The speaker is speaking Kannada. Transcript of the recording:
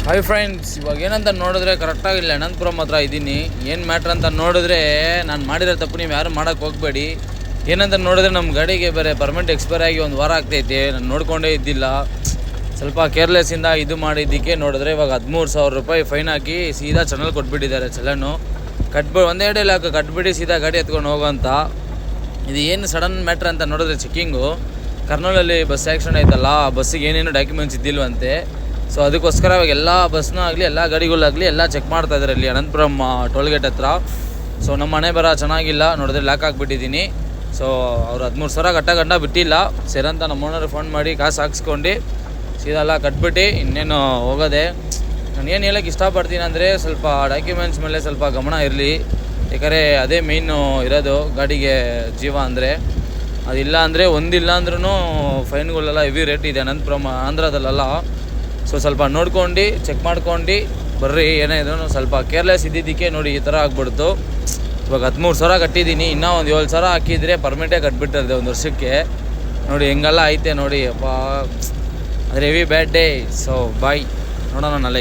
ಹಾಯ್ ಫ್ರೆಂಡ್ಸ್, ಇವಾಗ ಏನಂತ ನೋಡಿದ್ರೆ ಕರೆಕ್ಟಾಗಿಲ್ಲ ಅನಂತಪುರಂ ಹತ್ರ ಇದ್ದೀನಿ. ಏನು ಮ್ಯಾಟ್ರ್ ಅಂತ ನೋಡಿದ್ರೆ ನಾನು ಮಾಡಿರೋ ತಪ್ಪು ನೀವು ಯಾರು ಮಾಡೋಕ್ಕೆ ಹೋಗಬೇಡಿ. ಏನಂತ ನೋಡಿದ್ರೆ ನಮ್ಮ ಗಾಡಿಗೆ ಬೇರೆ ಪರ್ಮಿಟ್ ಎಕ್ಸ್ಪೈರ್ ಆಗಿ 1 ವಾರ ಆಗ್ತೈತೆ. ನಾನು ನೋಡ್ಕೊಂಡೇ ಇದ್ದಿಲ್ಲ, ಸ್ವಲ್ಪ ಕೇರ್ಲೆಸ್ಸಿಂದ ಇದು ಮಾಡಿದ್ದಕ್ಕೆ ನೋಡಿದ್ರೆ ಇವಾಗ 13,000 ರೂಪಾಯಿ ಫೈನ್ ಹಾಕಿ ಸೀದಾ ಚಾನಲ್ ಕೊಟ್ಬಿಟ್ಟಿದ್ದಾರೆ. ಚಲನು ಒಂದೇ ಡೇಲಿ ಕಟ್ಬಿಟ್ಟು ಸೀದಾ ಗಾಡಿ ಎತ್ಕೊಂಡು ಹೋಗೋಂತ. ಇದು ಏನು ಸಡನ್ ಮ್ಯಾಟ್ರ್ ಅಂತ ನೋಡಿದ್ರೆ ಚೆಕ್ಕಿಂಗು ಕರ್ನೂಲಲ್ಲಿ ಬಸ್ ಆ್ಯಕ್ಸಿಡೆಂಟ್ ಆಯ್ತಲ್ಲ, ಆ ಬಸ್ಸಿಗೆ ಏನೇನು ಡಾಕ್ಯುಮೆಂಟ್ಸ್ ಇದ್ದಿಲ್ವಂತೆ. ಸೊ ಅದಕ್ಕೋಸ್ಕರ ಇವಾಗ ಎಲ್ಲ ಬಸ್ನೂ ಆಗಲಿ ಎಲ್ಲ ಗಾಡಿಗಳಾಗಲಿ ಎಲ್ಲ ಚೆಕ್ ಮಾಡ್ತಾಯಿದ್ದಾರೆ ಇಲ್ಲಿ ಅನಂತಪುರಂ ಟೋಲ್ಗೇಟ್ ಹತ್ರ. ಸೊ ನಮ್ಮ ಮನೆ ಬರ ಚೆನ್ನಾಗಿಲ್ಲ, ನೋಡಿದ್ರೆ ಲಾಕ್ ಆಗಿಬಿಟ್ಟಿದ್ದೀನಿ. ಸೊ ಅವ್ರು 13,000 ಗಂಟ ಬಿಟ್ಟಿಲ್ಲ. ಸೇರಂತ ನಮ್ಮ ಓನರ್ ಫೋನ್ ಮಾಡಿ ಕಾಸು ಹಾಕ್ಸ್ಕೊಂಡು ಸೀದಾ ಎಲ್ಲ ಕಟ್ಬಿಟ್ಟು ಇನ್ನೇನು ಹೋಗೋದೆ. ನಾನು ಏನು ಹೇಳೋಕ್ಕೆ ಇಷ್ಟಪಡ್ತೀನಿ ಅಂದರೆ ಸ್ವಲ್ಪ ಡಾಕ್ಯುಮೆಂಟ್ಸ್ ಮೇಲೆ ಸ್ವಲ್ಪ ಗಮನ ಇರಲಿ. ಯಾಕಂದರೆ ಅದೇ ಮೇಯ್ನು ಇರೋದು ಗಾಡಿಗೆ ಜೀವ ಅಂದರೆ. ಅದಿಲ್ಲ ಅಂದರೆ ಒಂದಿಲ್ಲ ಅಂದ್ರೂ ಫೈನ್ಗಳೆಲ್ಲ ಹೆವಿ ರೇಟ್ ಇದೆ ಅನಂತಪುರಂ ಆಂಧ್ರದಲ್ಲೆಲ್ಲ. ಸೊ ಸ್ವಲ್ಪ ನೋಡ್ಕೊಂಡು ಚೆಕ್ ಮಾಡ್ಕೊಂಡು ಬರ್ರಿ. ಏನೇ ಇದ್ರೂ ಸ್ವಲ್ಪ ಕೇರ್ಲೆಸ್ ಇದ್ದಿದ್ದಕ್ಕೆ ನೋಡಿ ಈ ಥರ ಆಗ್ಬಿಡ್ತು. ಇವಾಗ 13,000 ಕಟ್ಟಿದ್ದೀನಿ, ಇನ್ನೂ ಒಂದು 7,000 ಹಾಕಿದರೆ ಪರ್ಮಿಟೇ ಕಟ್ಬಿಟ್ಟಿರ್ದೆ 1 ವರ್ಷಕ್ಕೆ. ನೋಡಿ ಹೆಂಗೆಲ್ಲ ಐತೆ ನೋಡಿ ಅಪ್ಪ, ಆದರೆ heavy bad day. So bye, ನೋಡೋಣ ನಾಳೆ.